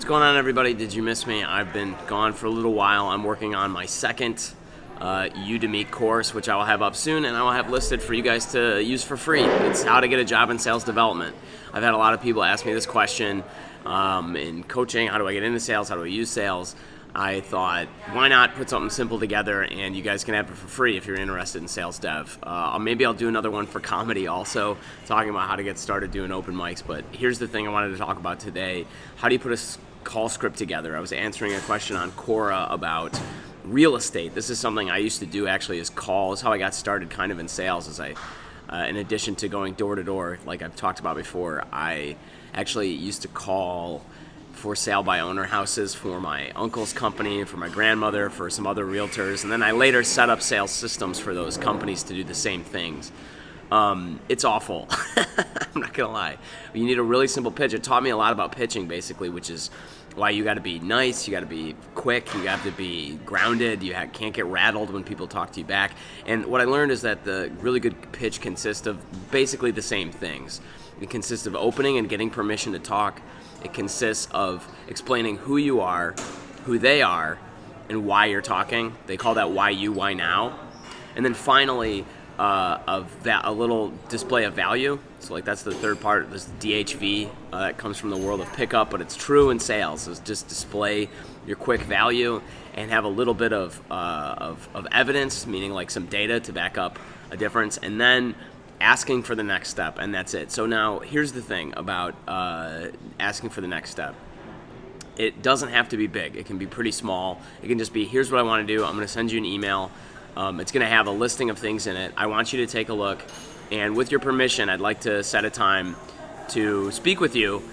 What's going on, everybody? Did you miss me? I've been gone for a little while. I'm working on my second Udemy course, which I will have up soon, and I will have listed for you guys to use for free. It's how to get a job in sales development. I've had a lot of people ask me this question in coaching. How do I get into sales? How do I use sales? I thought, why not put something simple together and you guys can have it for free if you're interested in sales dev. Maybe I'll do another one for comedy also, talking about how to get started doing open mics. But here's the thing I wanted to talk about today. How do you put a call script together? I was answering a question on Quora about real estate. This is something I used to do actually as calls. How I got started kind of in sales is in addition to going door to door, like I've talked about before, I actually used to call for sale by owner houses for my uncle's company, for my grandmother, for some other realtors, and then I later set up sales systems for those companies to do the same things. It's awful. I'm not gonna lie. You need a really simple pitch. It taught me a lot about pitching, basically, which is why you got to be nice, you got to be quick, you have to be grounded, you can't get rattled when people talk to you back. And what I learned is that the really good pitch consists of basically the same things. It consists of opening and getting permission to talk. It consists of explaining who you are, who they are, and why you're talking. They call that why you, why now. And then finally, a little display of value. So like that's the third part, this DHV that comes from the world of pickup, but it's true in sales. Is just display your quick value and have a little bit of evidence, meaning like some data to back up a difference, and then asking for the next step, and that's it. So now here's the thing about asking for the next step. It doesn't have to be big. It can be pretty small. It can just be, here's what I want to do. I'm going to send you an email. It's going to have a listing of things in it. I want you to take a look, and with your permission, I'd like to set a time to speak with you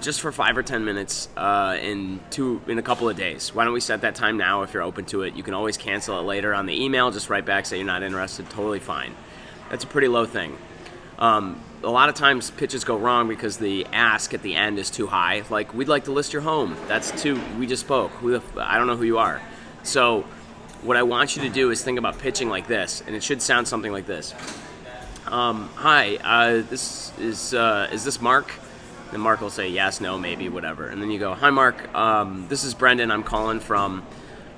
just for 5 or 10 minutes in a couple of days. Why don't we set that time now if you're open to it? You can always cancel it later on the email. Just write back, say you're not interested. Totally fine. That's a pretty low thing. A lot of times pitches go wrong because the ask at the end is too high. Like, we'd like to list your home. That's we just spoke. I don't know who you are. So what I want you to do is think about pitching like this, and it should sound something like this. Hi, this is this Mark? And Mark will say yes, no, maybe, whatever. And then you go, hi Mark, this is Brendan. I'm calling from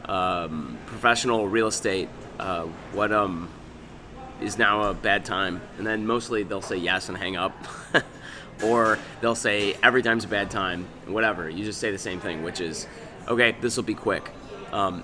professional real estate. What is now a bad time? And then mostly they'll say yes and hang up. Or they'll say every time's a bad time, whatever. You just say the same thing, which is, okay, this will be quick.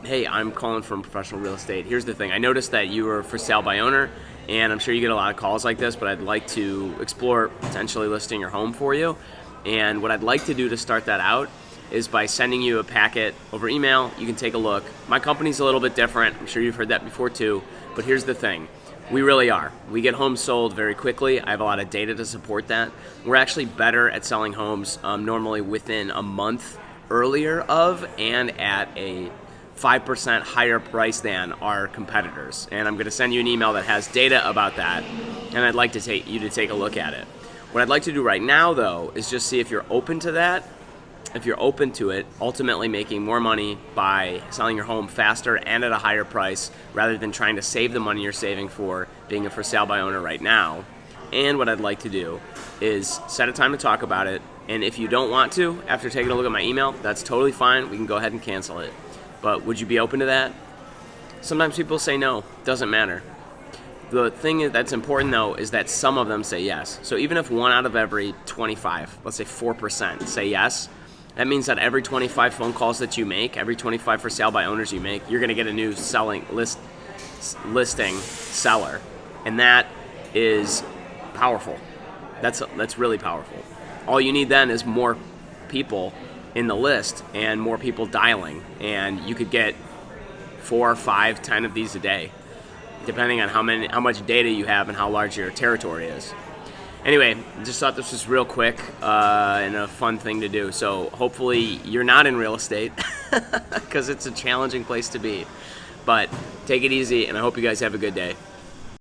Hey, I'm calling from professional real estate. Here's the thing. I noticed that you were for sale by owner, and I'm sure you get a lot of calls like this, but I'd like to explore potentially listing your home for you. And what I'd like to do to start that out is by sending you a packet over email. You can take a look. My company's a little bit different. I'm sure you've heard that before too, but here's the thing. We really are. We get homes sold very quickly. I have a lot of data to support that. We're actually better at selling homes normally within a month earlier of and at a 5% higher price than our competitors. And I'm going to send you an email that has data about that, and I'd like to take you to take a look at it. What I'd like to do right now, though, is just see if you're open to that. If you're open to it, ultimately making more money by selling your home faster and at a higher price rather than trying to save the money you're saving for being a for sale by owner right now. And what I'd like to do is set a time to talk about it. And if you don't want to, after taking a look at my email, that's totally fine. We can go ahead and cancel it. But would you be open to that? Sometimes people say no. Doesn't matter. The thing that's important, though, is that some of them say yes. So even if 1 out of every 25, let's say 4%, say yes, that means that every 25 phone calls that you make, every 25 for sale by owners you make, you're going to get a new listing seller. And that is powerful. That's really powerful. All you need then is more people in the list and more people dialing, and you could get 4, 5, 10 of these a day, depending on how much data you have and how large your territory is. Anyway, just thought this was real quick and a fun thing to do. So hopefully you're not in real estate because it's a challenging place to be. But take it easy, and I hope you guys have a good day.